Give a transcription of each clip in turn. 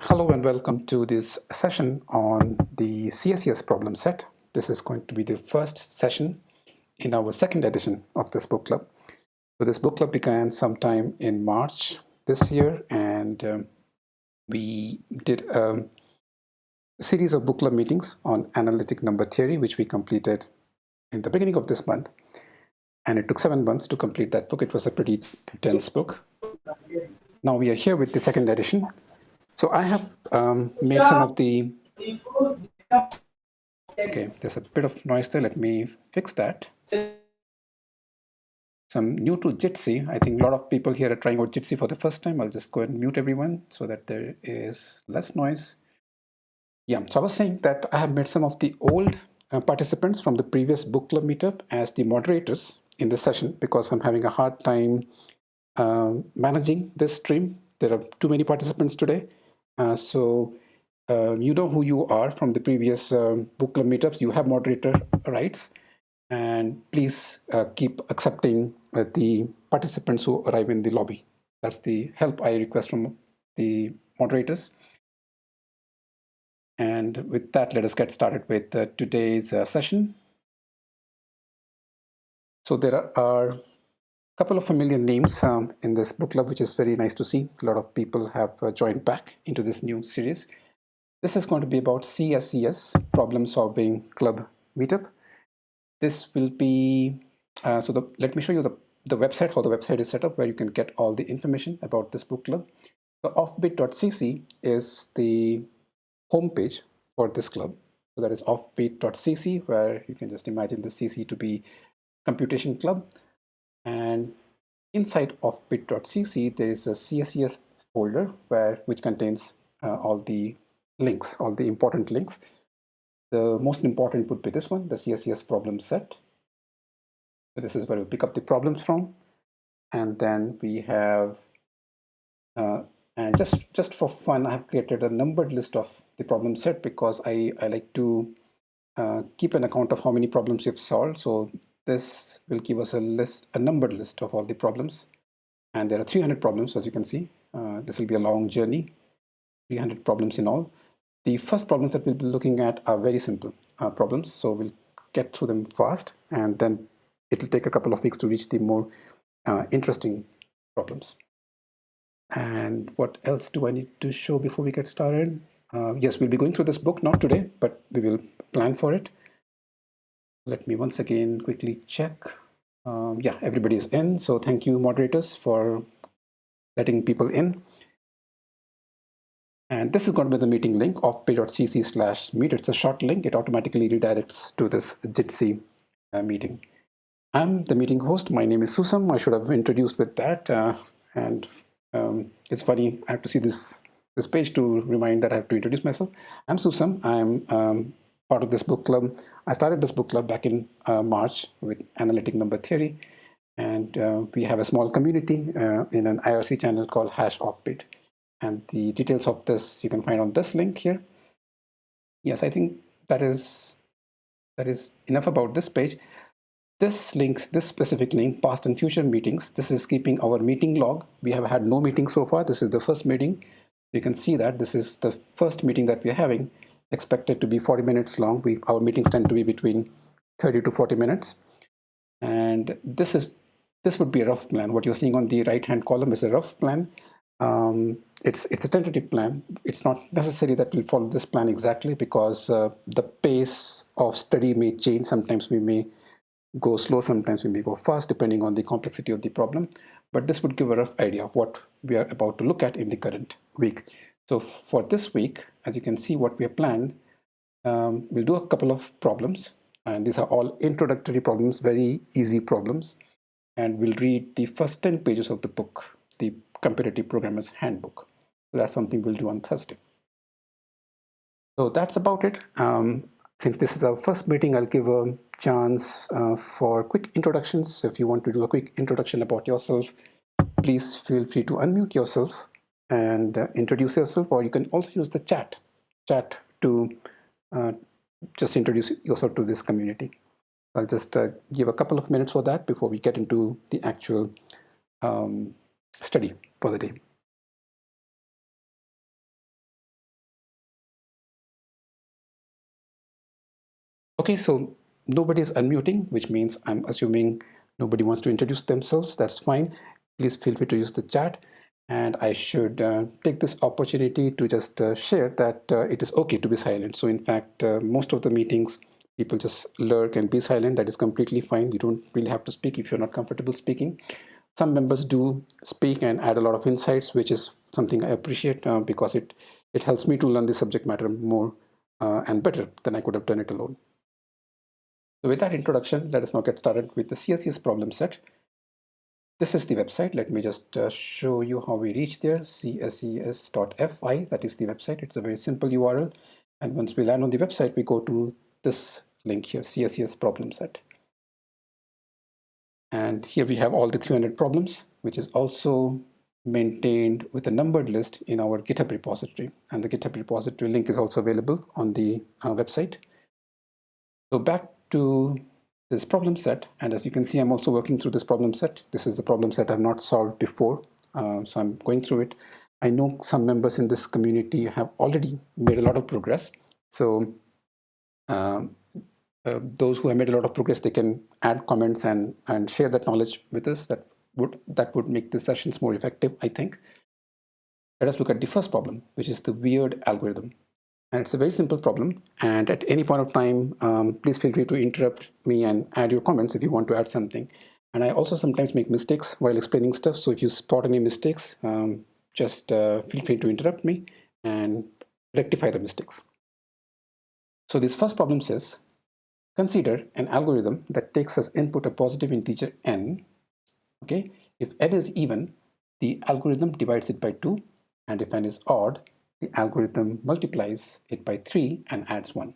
Hello and welcome to this session on the CSES problem set. This is going to be the first session in our second edition of this book club. So this book club began sometime in March this year, and we did a series of book club meetings on analytic number theory, which we completed in the beginning of this month. And it took 7 months to complete that book. It was a pretty dense book. Now we are here with the second edition. So I have made some of the... Okay, there's a bit of noise there. Let me fix that. So I'm new to Jitsi. I think a lot of people here are trying out Jitsi for the first time. I'll just go ahead and mute everyone so that there is less noise. Yeah, so I was saying that I have made some of the old participants from the previous book club meetup as the moderators in this session because I'm having a hard time managing this stream. There are too many participants today. So you know who you are from the previous book club meetups. You have moderator rights. And please keep accepting the participants who arrive in the lobby. That's the help I request from the moderators. And with that, let us get started with today's session. So there are a couple of familiar names in this book club, which is very nice to see. A lot of people have joined back into this new series. This is going to be about CSES, Problem Solving Club Meetup. This will be, let me show you the website, how the website is set up, where you can get all the information about this book club. So offbeat.cc is the homepage for this club. So that is offbeat.cc, where you can just imagine the CC to be computation club. And inside offbeat.cc, there is a CSES folder which contains all the links, all the important links. The most important would be this one, the CSES problem set. So this is where we pick up the problems from. And then we have, and just for fun, I have created a numbered list of the problem set because I like to keep an account of how many problems we've solved. So this will give us a numbered list of all the problems. And there are 300 problems, as you can see. This will be a long journey, 300 problems in all. The first problems that we'll be looking at are very simple problems. So we'll get through them fast, and then it'll take a couple of weeks to reach the more interesting problems. And what else do I need to show before we get started? Yes, we'll be going through this book, not today, but we will plan for it. Let me once again quickly check. Yeah, everybody is in. So thank you, moderators, for letting people in. And this is going to be the meeting link of pay.cc/meet. It's a short link. It automatically redirects to this Jitsi meeting. I'm the meeting host. My name is Susam. I should have introduced with that. And it's funny, I have to see this page to remind that I have to introduce myself. I'm Susam. I'm part of this book club. I started this book club back in March with analytic number theory. And we have a small community in an IRC channel called #offbeat. And the details of this you can find on this link here. Yes, I think that is enough about this page. This link, this specific link, past and future meetings, this is keeping our meeting log. We have had no meeting so far. This is the first meeting. You can see that this is the first meeting that we are having, expected to be 40 minutes long. Our meetings tend to be between 30 to 40 minutes. And this would be a rough plan. What you're seeing on the right-hand column is a rough plan. It's a tentative plan. It's not necessary that we'll follow this plan exactly because the pace of study may change. Sometimes we may go slow, sometimes we may go fast, depending on the complexity of the problem. But this would give a rough idea of what we are about to look at in the current week. So for this week, as you can see what we have planned, we'll do a couple of problems. And these are all introductory problems, very easy problems. And we'll read the first 10 pages of the book, the Competitive Programmer's Handbook. So that's something we'll do on Thursday. So that's about it. Since this is our first meeting, I'll give a chance for quick introductions. So if you want to do a quick introduction about yourself, please feel free to unmute yourself and introduce yourself, or you can also use the chat to just introduce yourself to this community. I'll just give a couple of minutes for that before we get into the actual study for the day. Okay, so nobody's unmuting, which means I'm assuming nobody wants to introduce themselves. That's fine. Please feel free to use the chat. And I should take this opportunity to just share that it is okay to be silent. So in fact, most of the meetings, people just lurk and be silent. That is completely fine. You don't really have to speak if you're not comfortable speaking. Some members do speak and add a lot of insights, which is something I appreciate because it helps me to learn the subject matter more and better than I could have done it alone. So with that introduction, let us now get started with the CSES problem set. This is the website. Let me just show you how we reach there. CSES.fi, that is the website. It's a very simple URL. And once we land on the website, we go to this link here, CSES problem set. And here we have all the 300 problems, which is also maintained with a numbered list in our GitHub repository. And the GitHub repository link is also available on the website. So back to this problem set, and as you can see, I'm also working through this problem set. This is the problem set I've not solved before, so I'm going through it. I know some members in this community have already made a lot of progress. So those who have made a lot of progress, they can add comments and share that knowledge with us. That would make the sessions more effective, I think. Let us look at the first problem, which is the weird algorithm. And it's a very simple problem. And at any point of time, please feel free to interrupt me and add your comments if you want to add something. And I also sometimes make mistakes while explaining stuff. So if you spot any mistakes, just feel free to interrupt me and rectify the mistakes. So this first problem says, consider an algorithm that takes as input a positive integer n. Okay, if n is even, the algorithm divides it by 2, and if n is odd, the algorithm multiplies it by 3 and adds 1.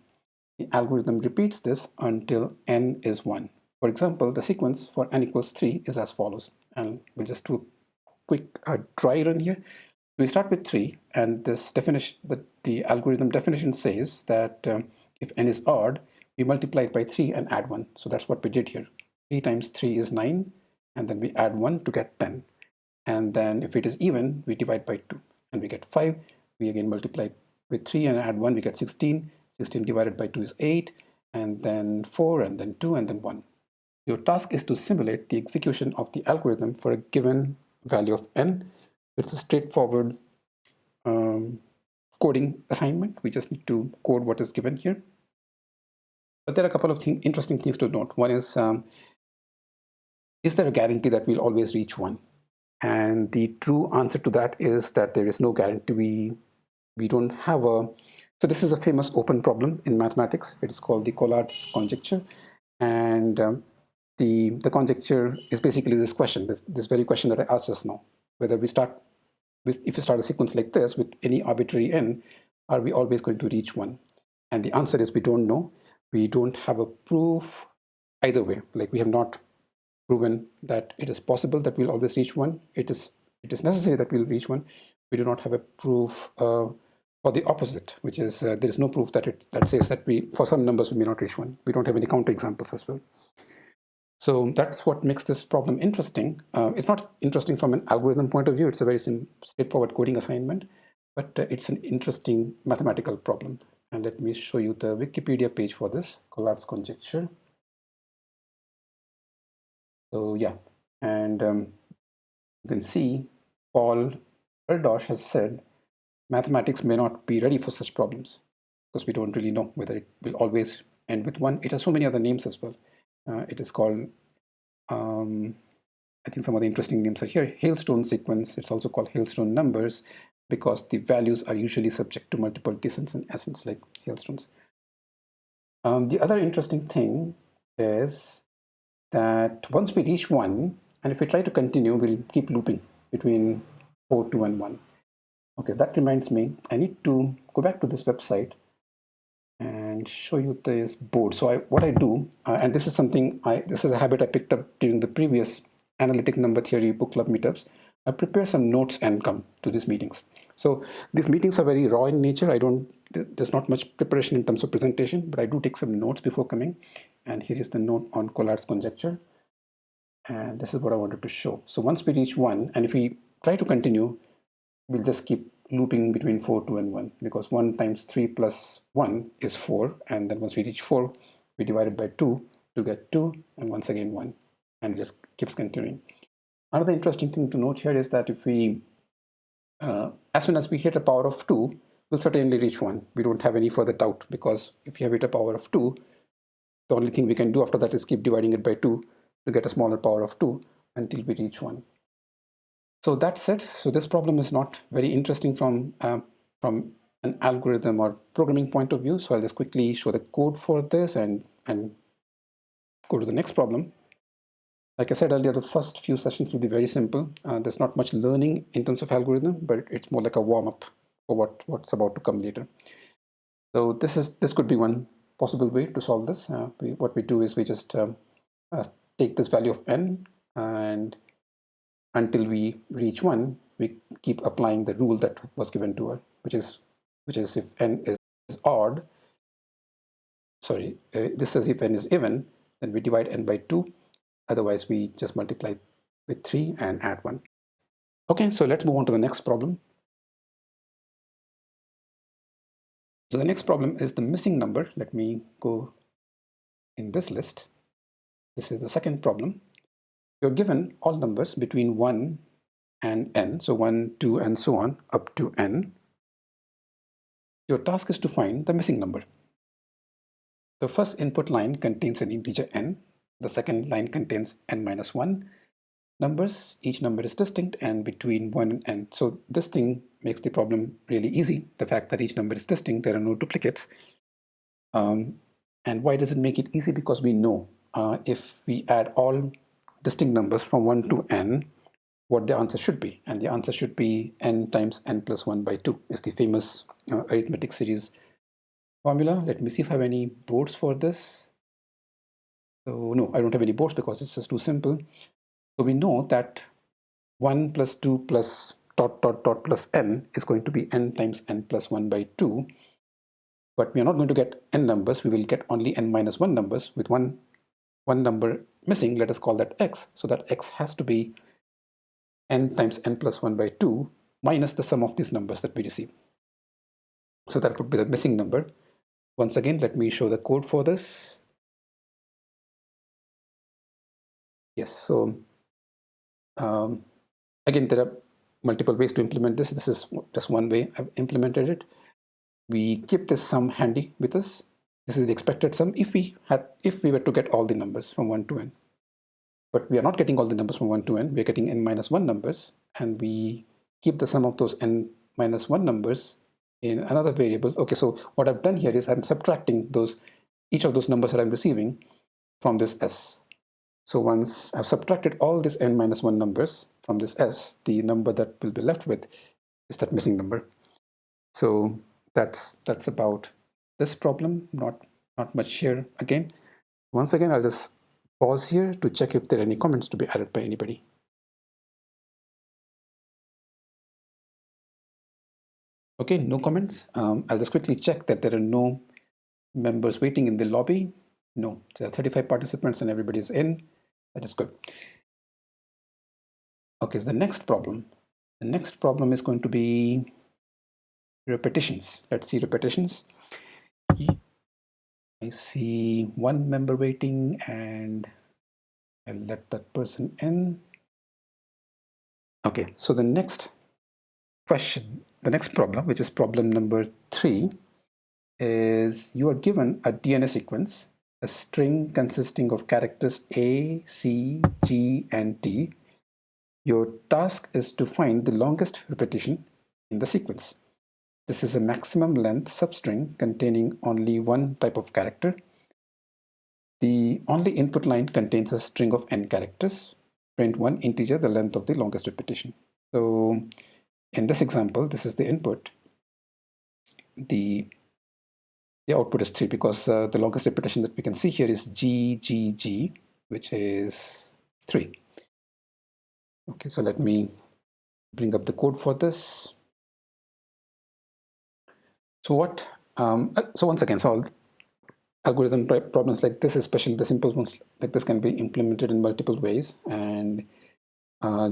The algorithm repeats this until n is 1. For example, the sequence for n equals 3 is as follows. And we'll just do a quick dry run here. We start with 3, and this definition, the algorithm definition says that if n is odd, we multiply it by 3 and add 1. So that's what we did here. 3 times 3 is 9, and then we add 1 to get 10. And then if it is even, we divide by 2, and we get 5. We again multiply with 3 and add 1, we get 16. 16 divided by 2 is 8, and then 4, and then 2, and then 1. Your task is to simulate the execution of the algorithm for a given value of n. It's a straightforward coding assignment. We just need to code what is given here. But there are a couple of interesting things to note. One is there a guarantee that we'll always reach 1? And the true answer to that is that there is no guarantee. We don't have a... So this is a famous open problem in mathematics. It's called the Collards Conjecture. And the conjecture is basically this question, this very question that I asked just now. Whether if we start a sequence like this with any arbitrary n, are we always going to reach 1? And the answer is we don't know. We don't have a proof either way. Like, we have not proven that it is possible that we'll always reach 1. It is necessary that we'll reach 1. We do not have a proof for the opposite, which is there is no proof that says that for some numbers we may not reach 1. We don't have any counterexamples as well. So that's what makes this problem interesting. It's not interesting from an algorithm point of view. It's a very straightforward coding assignment, but it's an interesting mathematical problem. And let me show you the Wikipedia page for this, Collards Conjecture. So yeah, and you can see Paul Erdos has said mathematics may not be ready for such problems because we don't really know whether it will always end with 1. It has so many other names as well. It is called, I think some of the interesting names are here, hailstone sequence. It's also called hailstone numbers because the values are usually subject to multiple descents and ascents like hailstones. The other interesting thing is that once we reach 1, and if we try to continue, we'll keep looping between 4, 2, and 1. Okay, that reminds me, I need to go back to this website and show you this board. So what I do, and this is something, this is a habit I picked up during the previous analytic number theory book club meetups. I prepare some notes and come to these meetings. So these meetings are very raw in nature. There's not much preparation in terms of presentation, but I do take some notes before coming. And here is the note on Collards Conjecture. And this is what I wanted to show. So once we reach 1, and if we try to continue, we'll just keep looping between 4, 2, and 1, because 1 times 3 plus 1 is 4. And then once we reach 4, We divide it by 2 to get 2, and once again 1, and it just keeps continuing. Another interesting thing to note here is that if we, as soon as we hit a power of 2, we'll certainly reach 1. We don't have any further doubt, because if you have hit a power of 2, the only thing we can do after that is keep dividing it by 2 to get a smaller power of 2 until we reach 1. So that's it. So this problem is not very interesting from an algorithm or programming point of view. So I'll just quickly show the code for this and go to the next problem. Like I said earlier, the first few sessions will be very simple. There's not much learning in terms of algorithm, but it's more like a warm-up for what's about to come later. So this could be one possible way to solve this. What we do is we just take this value of n, and until we reach 1, we keep applying the rule that was given to her, which is if n is odd, sorry, this says if n is even, then we divide n by 2. Otherwise, we just multiply with 3 and add 1. Okay, so let's move on to the next problem. So the next problem is the missing number. Let me go in this list. This is the second problem. You're given all numbers between 1 and n, so 1, 2, and so on, up to n. Your task is to find the missing number. The first input line contains an integer n. The second line contains n minus 1 numbers. Each number is distinct and between 1 and n. So this thing makes the problem really easy. The fact that each number is distinct, there are no duplicates. And why does it make it easy? Because we know if we add all distinct numbers from 1 to n, what the answer should be. And the answer should be n times n plus 1 by 2 is the famous arithmetic series formula. Let me see if I have any boards for this. So no, I don't have any boards because it's just too simple. So we know that 1 plus 2 plus dot dot dot plus n is going to be n times n plus 1 by 2. But we are not going to get n numbers. We will get only n minus 1 numbers with one number missing. Let us call that x. So that x has to be n times n plus 1 by 2 minus the sum of these numbers that we receive. So that would be the missing number. Once again, let me show the code for this. Yes, so again, there are multiple ways to implement this. This is just one way I've implemented it. We keep this sum handy with us. This is the expected sum if we were to get all the numbers from 1 to n. But we are not getting all the numbers from 1 to n. We are getting n minus 1 numbers, and we keep the sum of those n minus 1 numbers in another variable. Okay, so what I've done here is I'm subtracting each of those numbers that I'm receiving from this s. So once I've subtracted all these n minus 1 numbers from this s, the number that will be left with is that missing number. So that's about this problem. Not much here again. Once again, I'll just pause here to check if there are any comments to be added by anybody. Okay, no comments. I'll just quickly check that there are no members waiting in the lobby. No, there are 35 participants and everybody is in. That is good. Okay, so the next problem. The next problem is going to be repetitions. Let's see repetitions. I see one member waiting, and I'll let that person in. Okay, so the next question, the next problem, which is problem number 3, is you are given a DNA sequence, a string consisting of characters A, C, G, and T. Your task is to find the longest repetition in the sequence. This is a maximum length substring containing only one type of character. The only input line contains a string of n characters. Print one integer, the length of the longest repetition. So in this example, this is the input. The output is 3 because the longest repetition that we can see here is G, G, G, which is 3. Okay, so let me bring up the code for this. So once again, so algorithm problems like this, especially the simple ones like this, can be implemented in multiple ways, and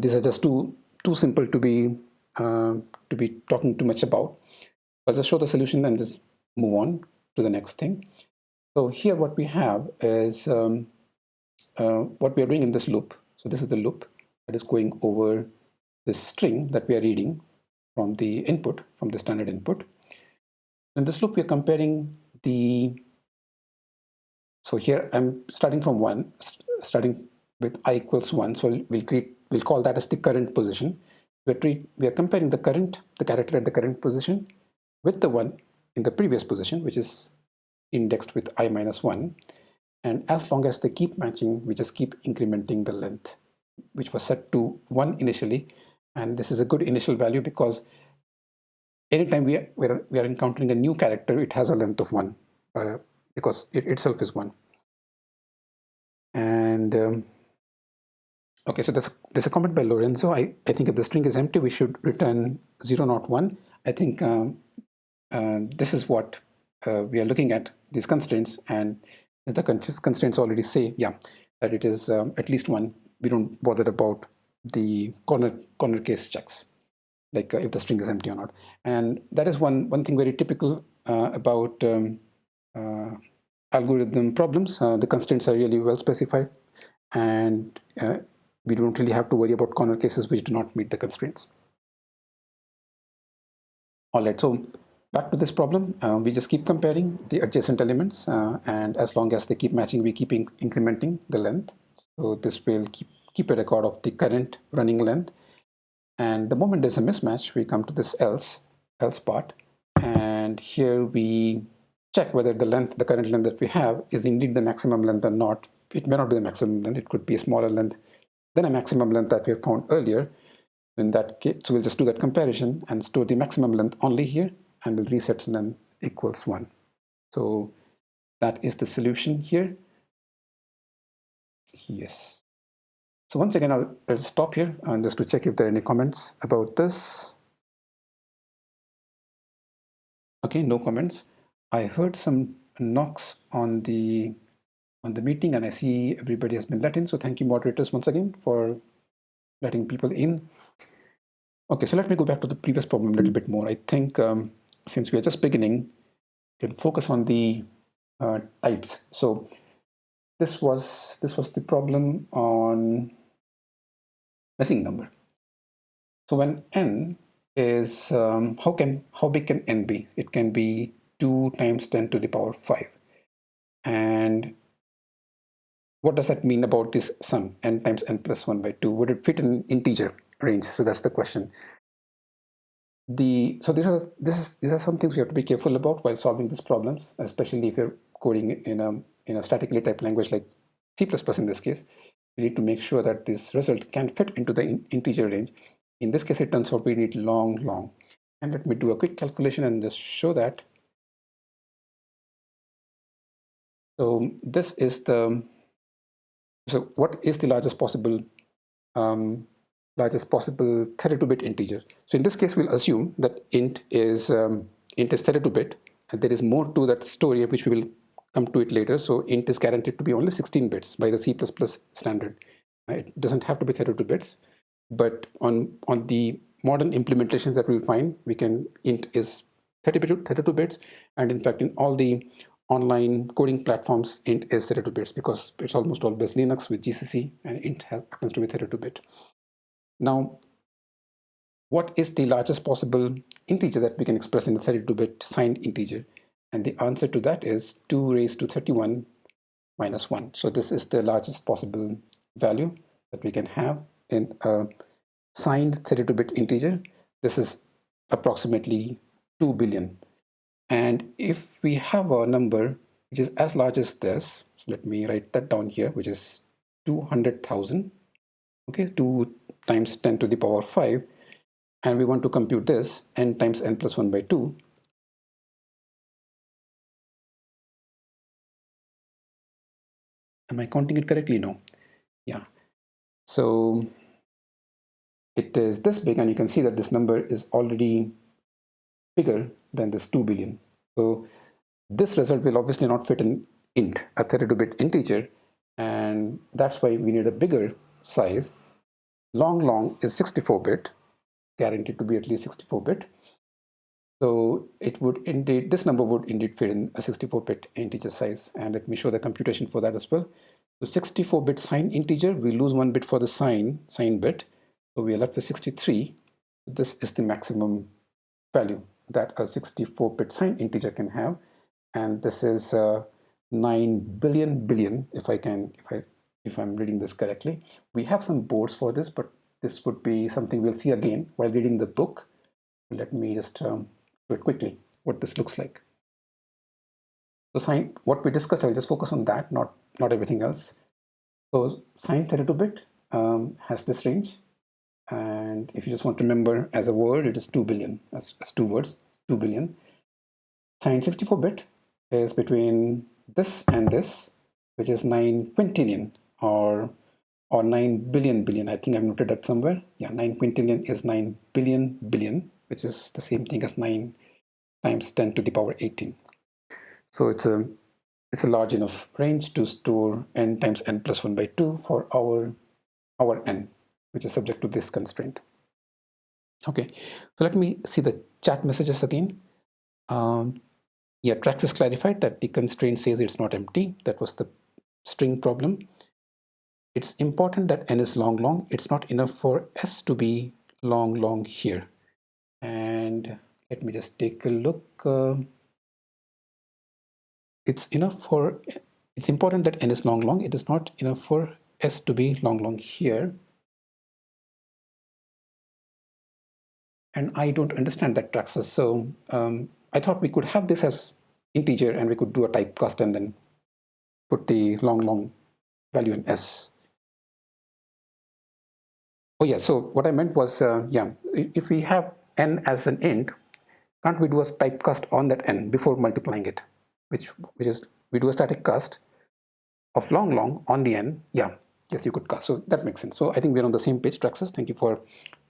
these are just too simple to be talking too much about. I'll just show the solution and just move on to the next thing. So here what we have is what we are doing in this loop. So this is the loop that is going over this string that we are reading from the input, from the standard input. In this loop, we are comparing the, so here I'm starting from 1, starting with I equals 1. So we'll call that as the current position. We are comparing the character at the current position with the one in the previous position, which is indexed with I minus 1. And as long as they keep matching, we just keep incrementing the length, which was set to 1 initially. And this is a good initial value because anytime we are encountering a new character, it has a length of 1 because it itself is 1. And okay, so there's a comment by Lorenzo. I think if the string is empty, we should return 0, not 1. I think this is what we are looking at, these constraints, and the constraints already say, yeah, that it is at least 1. We don't bother about the corner case checks, like if the string is empty or not. And that is one thing very typical about algorithm problems. The constraints are really well specified, and we don't really have to worry about corner cases which do not meet the constraints. All right, so back to this problem, we just keep comparing the adjacent elements, and as long as they keep matching, we keep incrementing the length. So this will keep a record of the current running length. And the moment there's a mismatch, we come to this else part, and here we check whether the current length that we have is indeed the maximum length or not. It may not be the maximum length, it could be a smaller length than a maximum length that we have found earlier. In that case, so we'll just do that comparison and store the maximum length only here, and we'll reset length equals 1. So that is the solution here. Yes. So once again, I'll stop here and just to check if there are any comments about this. Okay, no comments. I heard some knocks on the meeting, and I see everybody has been let in. So thank you, moderators, once again for letting people in. Okay, so let me go back to the previous problem a little bit more. I think since we are just beginning, we can focus on the types. So this was the problem on missing number. So when n is how big can n be? It can be 2 times 10 to the power 5. And what does that mean about this sum, n times n plus 1 by 2? Would it fit in integer range? So that's the question. So these are some things we have to be careful about while solving these problems, especially if you're coding in a statically typed language like C++ in this case. We need to make sure that this result can fit into the integer range. In this case, it turns out we need long. And let me do a quick calculation and just show that. So this is so what is the largest possible 32-bit integer? So in this case, we'll assume that int is 32-bit, and there is more to that story, which we will come to it later. So int is guaranteed to be only 16 bits by the C++ standard. It doesn't have to be 32 bits, but on the modern implementations that we'll find, int is 32 bits, and in fact, in all the online coding platforms, int is 32 bits because it's almost always Linux with GCC, and int happens to be 32-bit. Now, what is the largest possible integer that we can express in a 32-bit signed integer? And the answer to that is 2 raised to 31 minus 1. So this is the largest possible value that we can have in a signed 32-bit integer. This is approximately 2 billion. And if we have a number which is as large as this, so let me write that down here, which is 200,000, okay, 2 times 10 to the power 5, and we want to compute this, n times n plus 1 by 2. Am I counting it correctly? No. Yeah. So it is this big, and you can see that this number is already bigger than this 2 billion. So this result will obviously not fit in int, a 32-bit integer, and that's why we need a bigger size. Long is 64-bit, guaranteed to be at least 64-bit. So it would indeed, this number would indeed fit in a 64-bit integer size. And let me show the computation for that as well. So 64-bit signed integer, we lose 1 bit for the sign bit. So we are left with 63. This is the maximum value that a 64-bit signed integer can have. And this is 9 billion, if I'm reading this correctly. We have some boards for this, but this would be something we'll see again while reading the book. Let me just do it quickly, what this looks like. So what we discussed, I'll just focus on that, not everything else. So signed 32-bit has this range. And if you just want to remember as a word, it is 2 billion, as 2 words, 2 billion. Signed 64-bit is between this and this, which is 9 quintillion or 9 billion. I think I've noted that somewhere. Yeah, 9 quintillion is 9 billion, which is the same thing as 9 times 10 to the power 18. So it's a large enough range to store n times n plus 1 by 2 for our n, which is subject to this constraint. Okay, so let me see the chat messages again. Yeah, Traxxas clarified that the constraint says it's not empty. That was the string problem. It's important that n is long. It's not enough for s to be long here. And let me just take a look. It's important that n is long. It is not enough for s to be long here. And I don't understand that Traxxas. So I thought we could have this as integer and we could do a typecast and then put the long value in s. Oh yeah, so what I meant was, yeah, if we have n as an int, can't we do a typecast on that n before multiplying it? Which is, we do a static cast of long on the n. Yeah, yes, you could cast. So that makes sense. So I think we're on the same page, Traxxas. Thank you for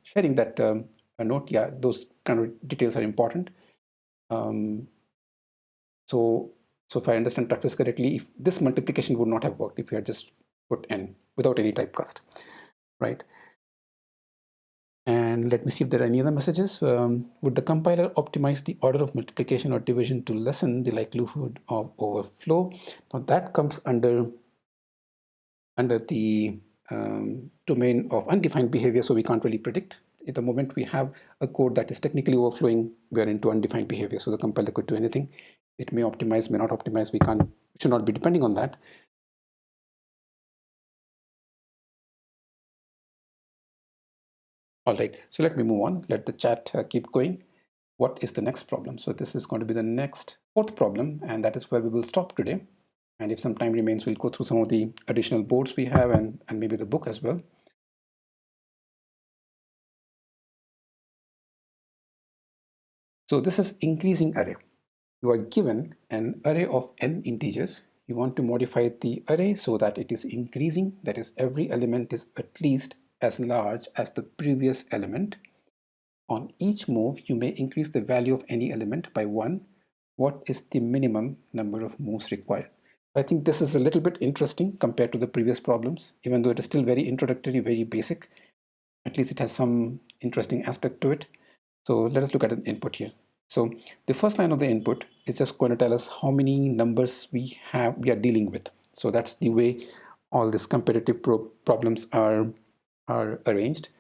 sharing that note. Yeah, those kind of details are important. So if I understand Traxxas correctly, if this multiplication would not have worked if we had just put n without any typecast, right? And let me see if there are any other messages. Would the compiler optimize the order of multiplication or division to lessen the likelihood of overflow? Now that comes under the domain of undefined behavior, so we can't really predict. At the moment we have a code that is technically overflowing, we are into undefined behavior, so the compiler could do anything. It may optimize, may not optimize. We should not be depending on that. All right, so let me move on. Let the chat keep going. What is the next problem? So this is going to be the next fourth problem, and that is where we will stop today. And if some time remains, we'll go through some of the additional boards we have and maybe the book as well. So this is increasing array. You are given an array of n integers. You want to modify the array so that it is increasing. That is, every element is at least as large as the previous element. On each move, you may increase the value of any element by 1. What is the minimum number of moves required? I think this is a little bit interesting compared to the previous problems, even though it is still very introductory, very basic. At least it has some interesting aspect to it. So let us look at an input here. So the first line of the input is just going to tell us how many numbers we are dealing with. So that's the way all these competitive problems are arranged.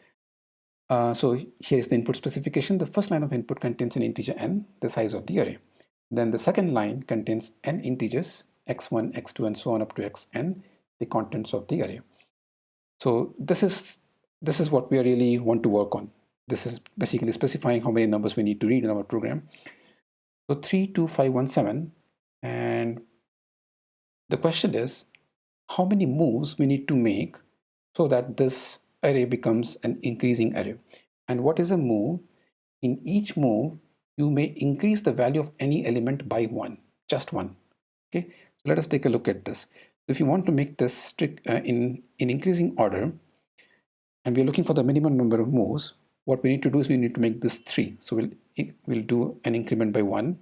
So here is the input specification. The first line of input contains an integer n, the size of the array. Then the second line contains n integers, x1, x2, and so on up to xn, the contents of the array. So this is what we really want to work on. This is basically specifying how many numbers we need to read in our program. So 3, 2, 5, 1, 7. And the question is, how many moves we need to make so that this array becomes an increasing array? And what is a move? In each move, you may increase the value of any element by 1, just 1. Okay, so let us take a look at this. If you want to make this strict in increasing order, and we're looking for the minimum number of moves, what we need to do is we need to make this 3. So we'll do an increment by 1.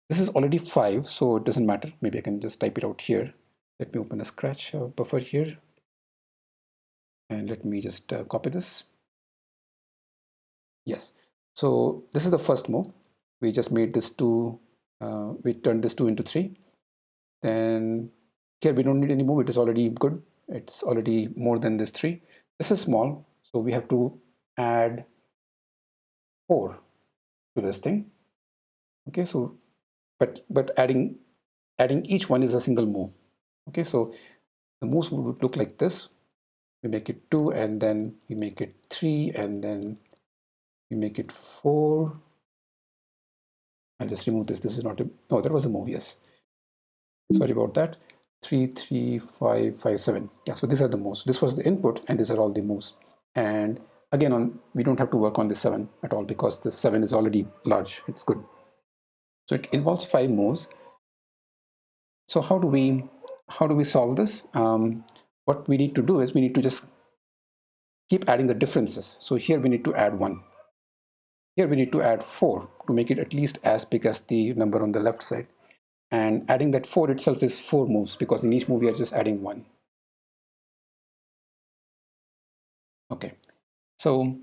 This is already 5, so it doesn't matter. Maybe I can just type it out here. Let me open a scratch buffer here. And let me just copy this. Yes, so this is the first move. we just made this 2, we turned this 2 into 3. Then here we don't need any move, it is already good. It's already more than this 3. This is small, so we have to add 4 to this thing. Okay, so but adding each one is a single move. Okay, so the moves would look like this. We make it 2, and then we make it 3, and then we make it 4. I'll just remove this. This is not a, no, that was a move, yes. Sorry about that. 3, 3, 5, 5, 7. Yeah, so these are the moves. This was the input, and these are all the moves. And again, we don't have to work on the 7 at all because the 7 is already large. It's good. So it involves 5 moves. So how do we solve this? What we need to do is we need to just keep adding the differences. So here we need to add 1. Here we need to add 4 to make it at least as big as the number on the left side. And adding that 4 itself is 4 moves because in each move we are just adding 1. Okay, so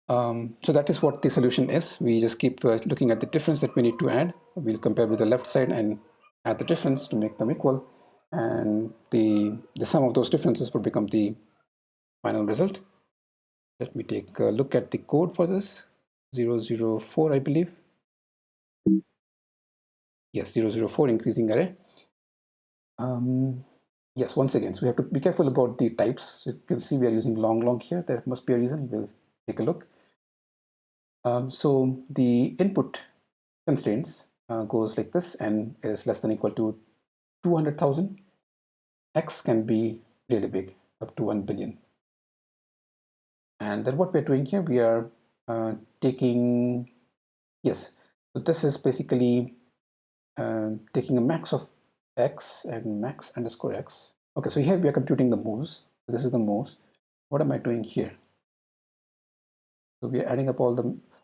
so that is what the solution is. We just keep looking at the difference that we need to add. We'll compare with the left side and add the difference to make them equal, and the sum of those differences would become the final result. Let me take a look at the code for this. 004, I believe. Yes, 004 increasing array. Yes, once again, so we have to be careful about the types. So you can see we are using long here. There must be a reason. We'll take a look. So the input constraints goes like this: n is less than or equal to 200,000. X can be really big, up to 1 billion. And then what we're doing here, we are taking, yes, so this is basically taking a max of x and max underscore x. Okay, so here we are computing the moves. So this is the moves. What am I doing here? So we are adding up all the,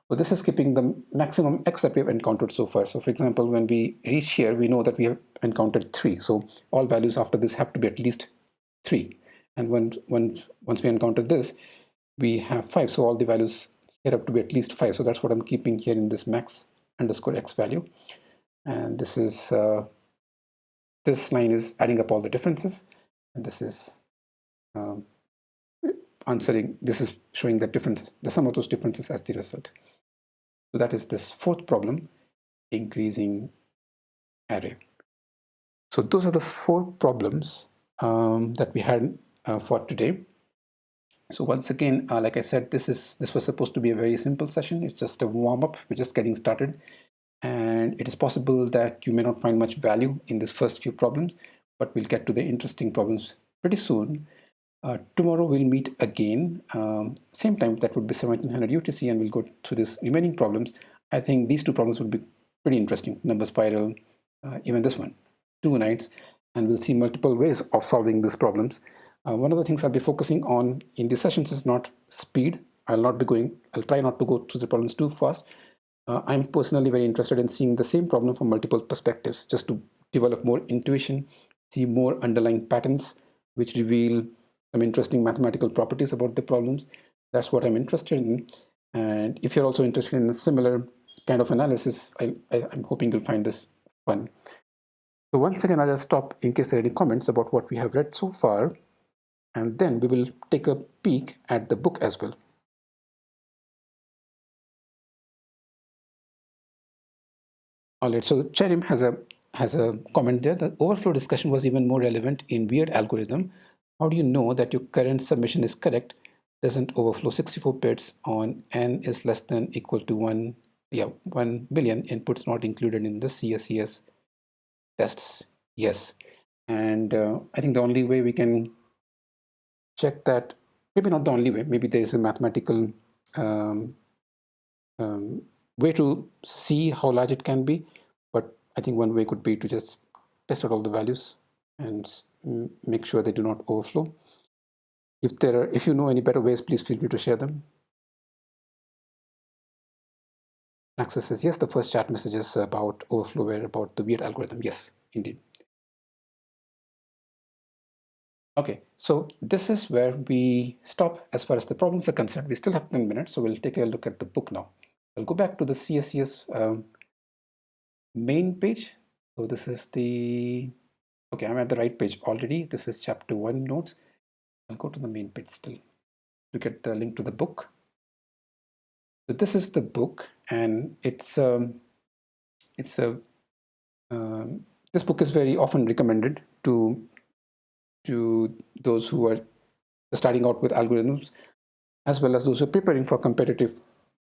so this is keeping the maximum x that we have encountered so far. So for example, when we reach here, we know that we have encountered 3. So all values after this have to be at least 3. And once we encounter this, we have 5. So all the values here have to be at least 5. So that's what I'm keeping here in this max underscore x value. And this is, this line is adding up all the differences. And this is answering, this is showing the differences, the sum of those differences as the result. So that is this 4th problem, increasing array. So those are the 4 problems that we had for today. So once again, like I said, this was supposed to be a very simple session. It's just a warm-up. We're just getting started. And it is possible that you may not find much value in these first few problems, but we'll get to the interesting problems pretty soon. Tomorrow we'll meet again, same time, that would be 1700 UTC, and we'll go through these remaining problems. I think these 2 problems will be pretty interesting, number spiral, even this one, 2 nights, and we'll see multiple ways of solving these problems. One of the things I'll be focusing on in these sessions is not speed. I'll try not to go through the problems too fast. I'm personally very interested in seeing the same problem from multiple perspectives, just to develop more intuition, see more underlying patterns which reveal some interesting mathematical properties about the problems. That's what I'm interested in. And if you're also interested in a similar kind of analysis, I'm hoping you'll find this fun. So once again, I'll just stop in case there are any comments about what we have read so far, and then we will take a peek at the book as well. All right, so Cherim has a comment there. The overflow discussion was even more relevant in weird algorithm. How do you know that your current submission is correct? Doesn't overflow 64 bits on n is less than or equal to 1 billion inputs not included in the CSES tests? Yes. And I think the only way we can check that, maybe not the only way, maybe there is a mathematical way to see how large it can be, but I think one way could be to just test out all the values and make sure they do not overflow. If you know any better ways, please feel free to share them. Access says yes, the first chat messages about overflow were about the weird algorithm. Yes, indeed. Okay, so this is where we stop as far as the problems are concerned. We still have 10 minutes, so we'll take a look at the book now. I'll go back to the CSES main page. So this is the, okay, I'm at the right page already. This is chapter 1 notes. I'll go to the main page still to get the link to the book. So this is the book, and it's a this book is very often recommended to those who are starting out with algorithms, as well as those who are preparing for competitive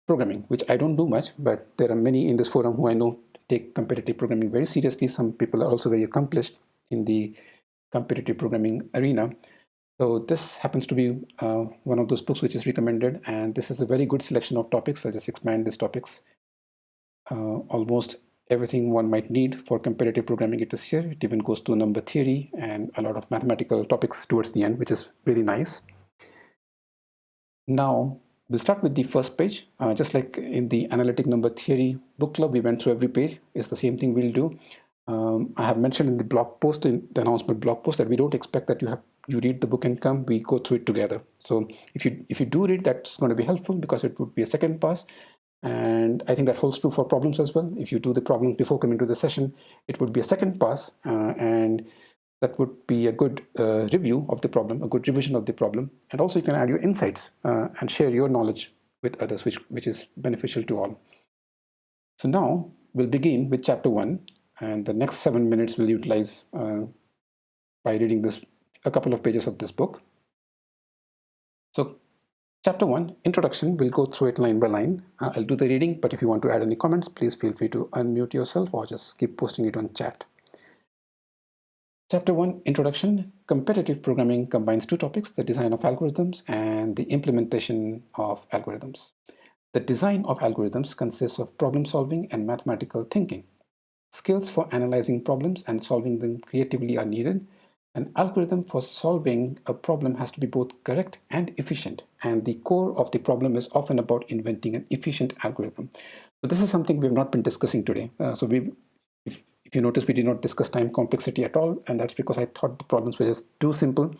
programming, which I don't do much, but there are many in this forum who I know take competitive programming very seriously. Some people are also very accomplished in the competitive programming arena. So this happens to be one of those books which is recommended, and this is a very good selection of topics. I'll just expand these topics. Almost everything one might need for competitive programming it is here. It even goes to number theory and a lot of mathematical topics towards the end, which is really nice. Now we'll start with the first page. Just like in the analytic number theory book club, we went through every page. It's the same thing we'll do. I have mentioned in the blog post, in the announcement blog post, that we don't expect that you read the book and come. We go through it together. So if you do read, that's going to be helpful because it would be a second pass. And I think that holds true for problems as well. If you do the problem before coming to the session, it would be a second pass, and that would be a good review of the problem, a good revision of the problem. And also you can add your insights and share your knowledge with others, which is beneficial to all. So now we'll begin with chapter 1, and the next 7 minutes we'll utilize by reading a couple of pages of this book. So chapter 1, introduction, we'll go through it line by line. I'll do the reading, but if you want to add any comments, please feel free to unmute yourself or just keep posting it on chat. Chapter 1, introduction. Competitive programming combines two topics, the design of algorithms and the implementation of algorithms. The design of algorithms consists of problem solving and mathematical thinking. Skills for analyzing problems and solving them creatively are needed. An algorithm for solving a problem has to be both correct and efficient, and the core of the problem is often about inventing an efficient algorithm. So this is something we have not been discussing today. If you notice, we did not discuss time complexity at all, and that's because I thought the problems were just too simple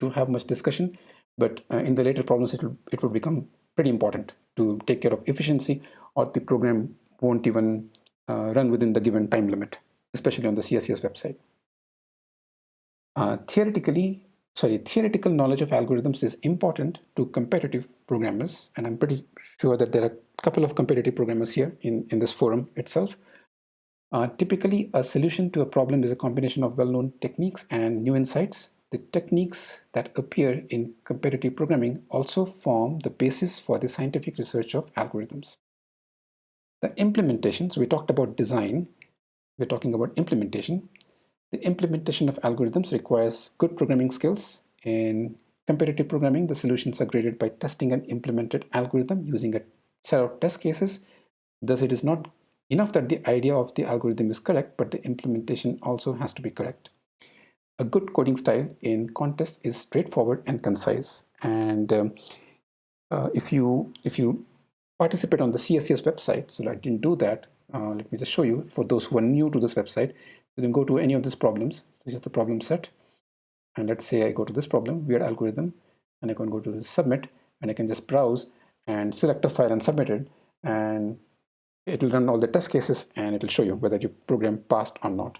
to have much discussion. But in the later problems, it will become pretty important to take care of efficiency, or the program won't even run within the given time limit, especially on the CSES website. Theoretical knowledge of algorithms is important to competitive programmers, and I'm pretty sure that there are a couple of competitive programmers here in this forum itself. Typically, a solution to a problem is a combination of well-known techniques and new insights. The techniques that appear in competitive programming also form the basis for the scientific research of algorithms. The implementation, so we talked about design, we're talking about implementation. The implementation of algorithms requires good programming skills. In competitive programming, the solutions are graded by testing an implemented algorithm using a set of test cases. Thus, it is not enough that the idea of the algorithm is correct, but the implementation also has to be correct. A good coding style in contests is straightforward and concise. And if you participate on the CSES website, so I didn't do that, let me just show you. For those who are new to this website, you can go to any of these problems. So here's the problem set, and let's say I go to this problem, weird algorithm, and I can go to submit, and I can just browse and select a file and submit it, and it will run all the test cases, and it will show you whether your program passed or not.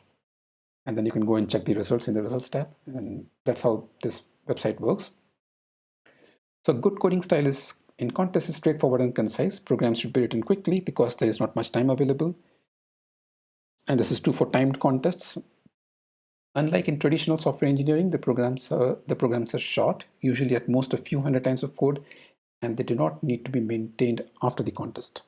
And then you can go and check the results in the results tab, and that's how this website works. So good coding style is in context is straightforward and concise. Programs should be written quickly because there is not much time available. And this is true for timed contests. Unlike in traditional software engineering, the programs are short, usually at most a few hundred lines of code, and they do not need to be maintained after the contest.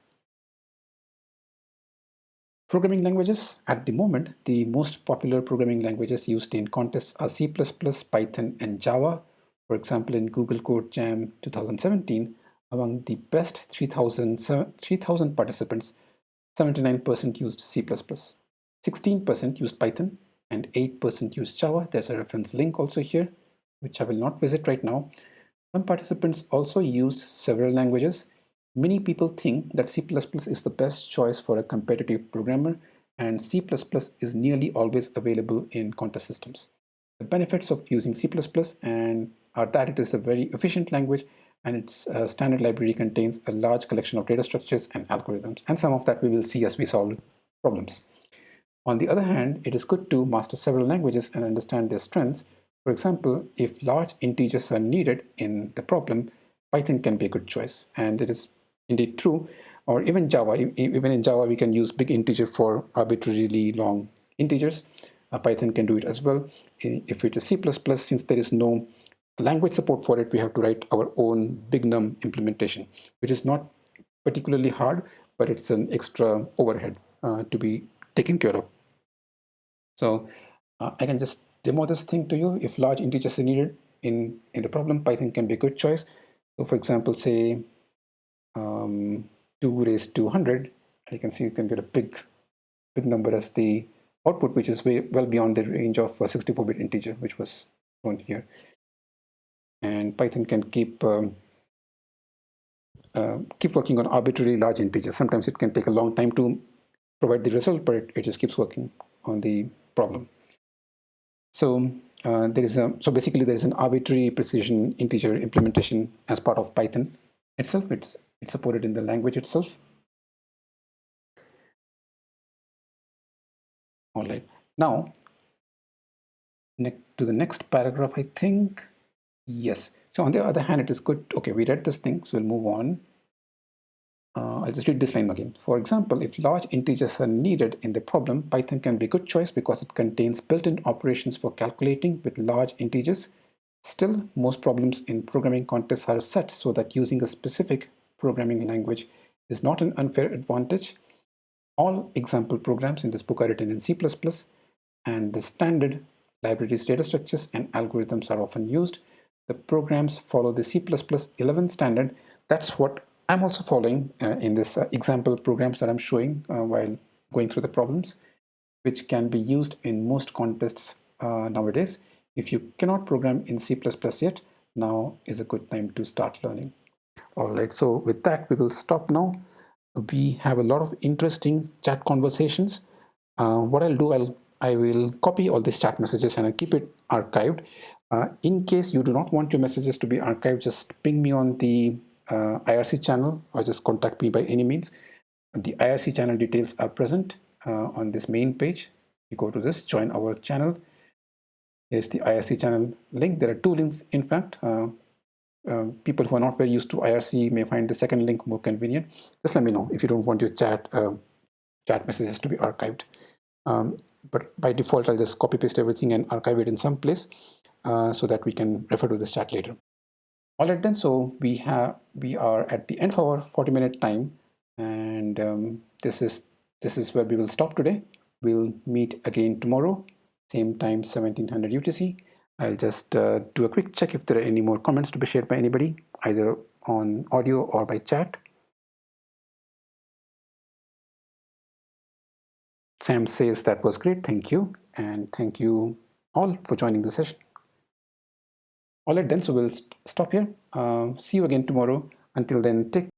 Programming languages. At the moment, the most popular programming languages used in contests are C++, Python, and Java. For example, in Google Code Jam 2017, among the best 3,000 participants, 79% used C++, 16% used Python, and 8% used Java. There's a reference link also here, which I will not visit right now. Some participants also used several languages. Many people think that C++ is the best choice for a competitive programmer, and C++ is nearly always available in contest systems. The benefits of using C++ are that it is a very efficient language, and its standard library contains a large collection of data structures and algorithms, and some of that we will see as we solve problems. On the other hand, it is good to master several languages and understand their strengths. For example, if large integers are needed in the problem, Python can be a good choice. And it is indeed true. Or even Java, even in Java, we can use big integer for arbitrarily long integers. Python can do it as well. If it is C++, since there is no language support for it, we have to write our own big num implementation, which is not particularly hard, but it's an extra overhead to be taken care of. So I can just demo this thing to you. If large integers are needed in the problem, Python can be a good choice. So for example, say 2 raised to 100, you can see you can get a big number as the output, which is well beyond the range of a 64-bit integer, which was shown here. And Python can keep working on arbitrarily large integers. Sometimes it can take a long time to provide the result, but it just keeps working on the problem. So basically there is an arbitrary precision integer implementation as part of Python itself. It's supported in the language itself. All right. Now, to the next paragraph, I think. Yes. So on the other hand, it is good. Okay, we read this thing, so we'll move on. I'll just read this line again. For example, if large integers are needed in the problem, Python can be a good choice because it contains built-in operations for calculating with large integers. Still, most problems in programming contests are set so that using a specific programming language is not an unfair advantage. All example programs in this book are written in C++, and the standard libraries, data structures, and algorithms are often used. The programs follow the C++ 11 standard. That's what I'm also following in this example programs that I'm showing while going through the problems, which can be used in most contests nowadays. If you cannot program in C++ yet, now is a good time to start learning. All right, so with that, we will stop now. We have a lot of interesting chat conversations. What I'll do, I will copy all these chat messages and I'll keep it archived. In case you do not want your messages to be archived, just ping me on the IRC channel or just contact me by any means. The IRC channel details are present on this main page. You go to this, join our channel. Here's the IRC channel link. There are two links, in fact. People who are not very used to IRC may find the second link more convenient. Just let me know if you don't want your chat messages to be archived. But by default, I'll just copy paste everything and archive it in some place so that we can refer to this chat later. All right then, so we are at the end of our 40-minute time, and this is where we will stop today. We'll meet again tomorrow, same time, 1700 UTC. I'll just do a quick check if there are any more comments to be shared by anybody, either on audio or by chat. Sam says that was great, thank you, and thank you all for joining the session. All right then, so we'll stop here. See you again tomorrow. Until then, take